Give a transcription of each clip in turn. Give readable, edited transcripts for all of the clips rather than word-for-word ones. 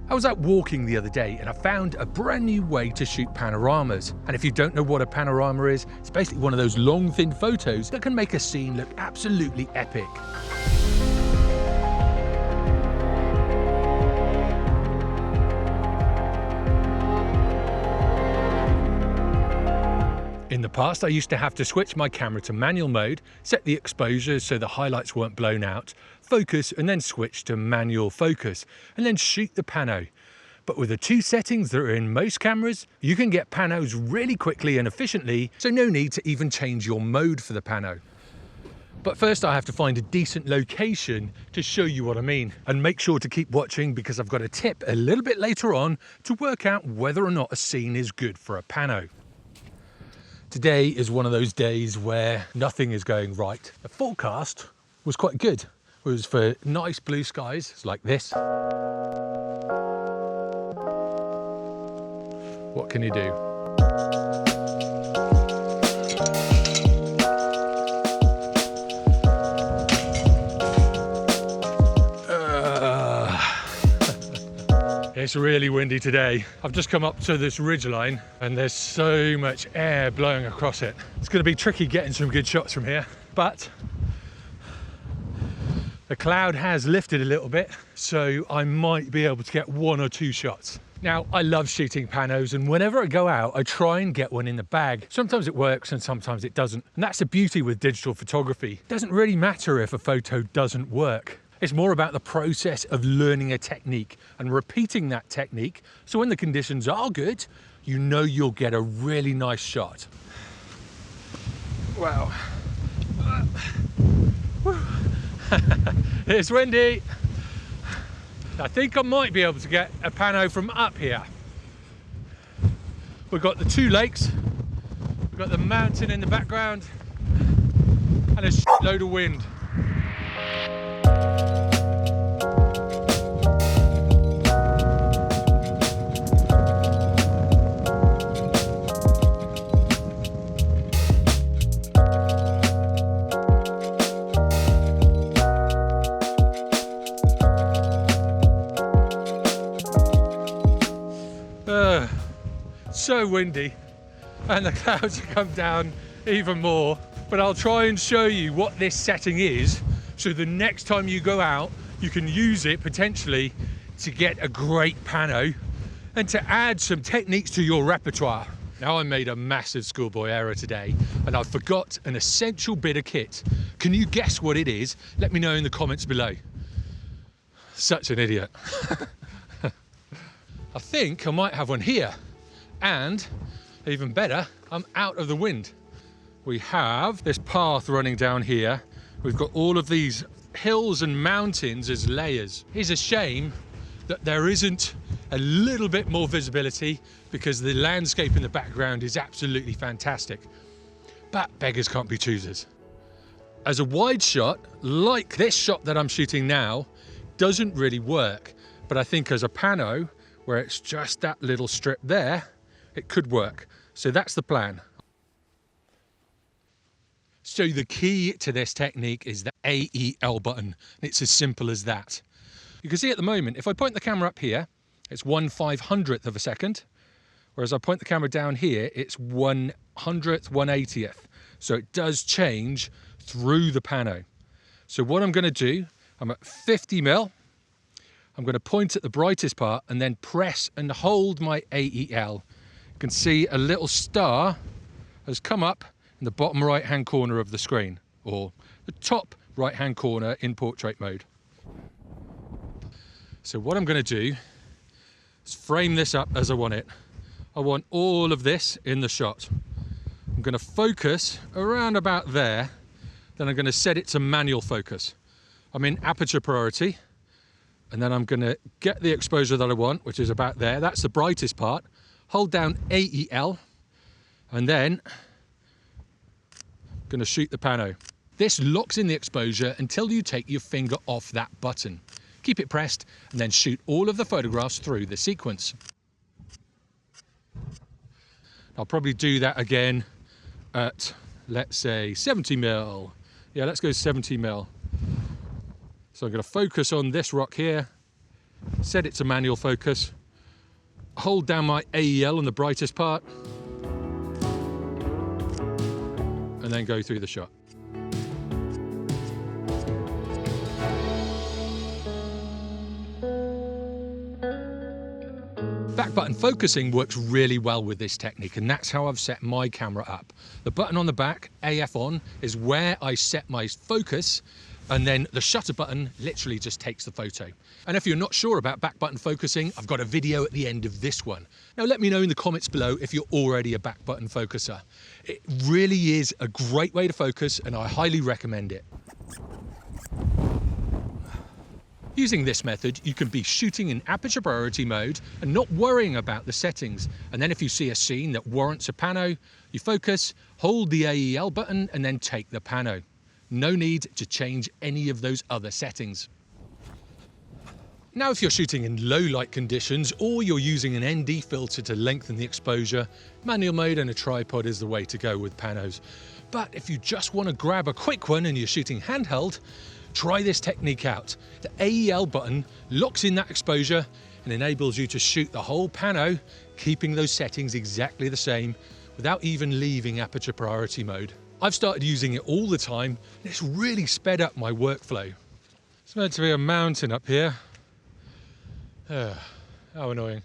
I was out walking the other day and I found a brand new way to shoot panoramas. And if you don't know what a panorama is, it's basically one of those long, thin photos that can make a scene look absolutely epic. In the past, I used to have to switch my camera to manual mode, set the exposure so the highlights weren't blown out, focus, and then switch to manual focus, and then shoot the pano. But with the two settings that are in most cameras, you can get panos really quickly and efficiently, so no need to even change your mode for the pano. But first I have to find a decent location to show you what I mean. And make sure to keep watching because I've got a tip a little bit later on to work out whether or not a scene is good for a pano. Today is one of those days where nothing is going right. The forecast was quite good. It was for nice blue skies like this. What can you do? It's really windy today. I've just come up to this ridgeline and there's so much air blowing across it. It's going to be tricky getting some good shots from here, but the cloud has lifted a little bit, so I might be able to get one or two shots. Now, I love shooting panos, and whenever I go out, I try and get one in the bag. Sometimes it works and sometimes it doesn't. And that's the beauty with digital photography. It doesn't really matter if a photo doesn't work. It's more about the process of learning a technique and repeating that technique, so when the conditions are good, you know you'll get a really nice shot. Wow. It's windy. I think I might be able to get a pano from up here. We've got the two lakes, we've got the mountain in the background, and a load of wind. So windy, and the clouds have come down even more, but I'll try and show you what this setting is so the next time you go out you can use it potentially to get a great pano and to add some techniques to your repertoire. Now, I made a massive schoolboy error today and I forgot an essential bit of kit. Can you guess what it is? Let me know in the comments below. Such an idiot. I think I might have one here. And even better, I'm out of the wind. We have this path running down here. We've got all of these hills and mountains as layers. It's a shame that there isn't a little bit more visibility because the landscape in the background is absolutely fantastic. But beggars can't be choosers. As a wide shot, like this shot that I'm shooting now, doesn't really work. But I think as a pano, where it's just that little strip there, it could work. So that's the plan. So the key to this technique is the AEL button. It's as simple as that. You can see at the moment, if I point the camera up here, it's 1/500th of a second. Whereas I point the camera down here, it's 1/100th, 1/80th. So it does change through the pano. So what I'm gonna do, I'm at 50 mil. I'm gonna point at the brightest part and then press and hold my AEL. You can see a little star has come up in the bottom right hand corner of the screen, or the top right hand corner in portrait mode. So what I'm going to do is frame this up as I want it. I want all of this in the shot. I'm going to focus around about there, then I'm going to set it to manual focus. I'm in aperture priority, and then I'm going to get the exposure that I want, which is about there. That's the brightest part. Hold down AEL, and then I'm going to shoot the pano. This locks in the exposure until you take your finger off that button. Keep it pressed and then shoot all of the photographs through the sequence. I'll probably do that again at, let's say, 70 mil. Yeah, let's go 70 mil. So I'm going to focus on this rock here, set it to manual focus, hold down my AEL on the brightest part, and then go through the shot. Back button focusing works really well with this technique, and that's how I've set my camera up. The button on the back, AF on, is where I set my focus, and then the shutter button literally just takes the photo. And if you're not sure about back button focusing, I've got a video at the end of this one. Now let me know in the comments below if you're already a back button focuser. It really is a great way to focus, and I highly recommend it. Using this method, you can be shooting in aperture priority mode and not worrying about the settings. And then if you see a scene that warrants a pano, you focus, hold the AEL button, and then take the pano. No need to change any of those other settings. Now, if you're shooting in low light conditions or you're using an ND filter to lengthen the exposure, manual mode and a tripod is the way to go with panos. But if you just want to grab a quick one and you're shooting handheld, try this technique out. The AEL button locks in that exposure and enables you to shoot the whole pano, keeping those settings exactly the same without even leaving aperture priority mode. I've started using it all the time, and it's really sped up my workflow. It's meant to be a mountain up here. How annoying.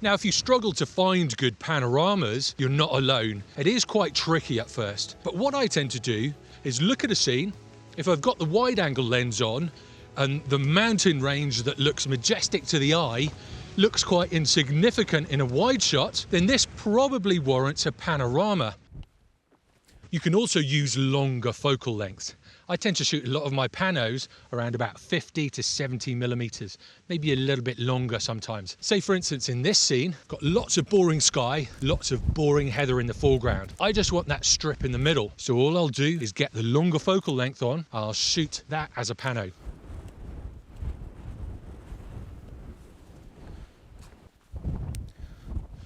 Now, if you struggle to find good panoramas, you're not alone. It is quite tricky at first, but what I tend to do is look at a scene. If I've got the wide angle lens on and the mountain range that looks majestic to the eye looks quite insignificant in a wide shot, then this probably warrants a panorama. You can also use longer focal lengths. I tend to shoot a lot of my panos around about 50 to 70 millimeters, maybe a little bit longer sometimes. Say for instance in this scene, got lots of boring sky, lots of boring heather in the foreground. I just want that strip in the middle. So all I'll do is get the longer focal length on, I'll shoot that as a pano.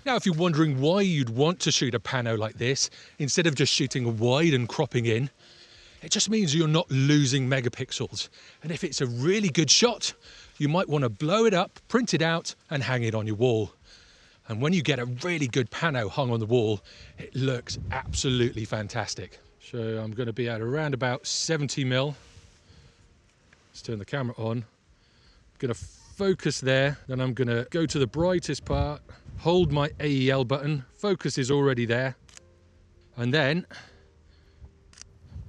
Now, if you're wondering why you'd want to shoot a pano like this, instead of just shooting wide and cropping in, it just means you're not losing megapixels. And if it's a really good shot, you might want to blow it up, print it out, and hang it on your wall. And when you get a really good pano hung on the wall, it looks absolutely fantastic. So I'm going to be at around about 70 mil. Let's turn the camera on. I'm going to focus there, then I'm going to go to the brightest part, hold my AEL button, focus is already there, and then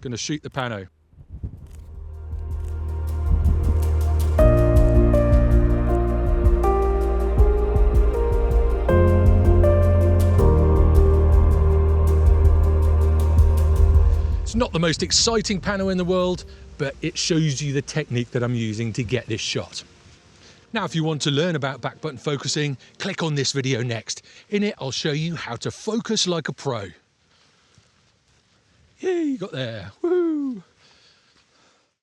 going to shoot the pano. It's not the most exciting pano in the world, but it shows you the technique that I'm using to get this shot. Now, if you want to learn about back button focusing, click on this video next. In it, I'll show you how to focus like a pro. Yay, you got there. Woo!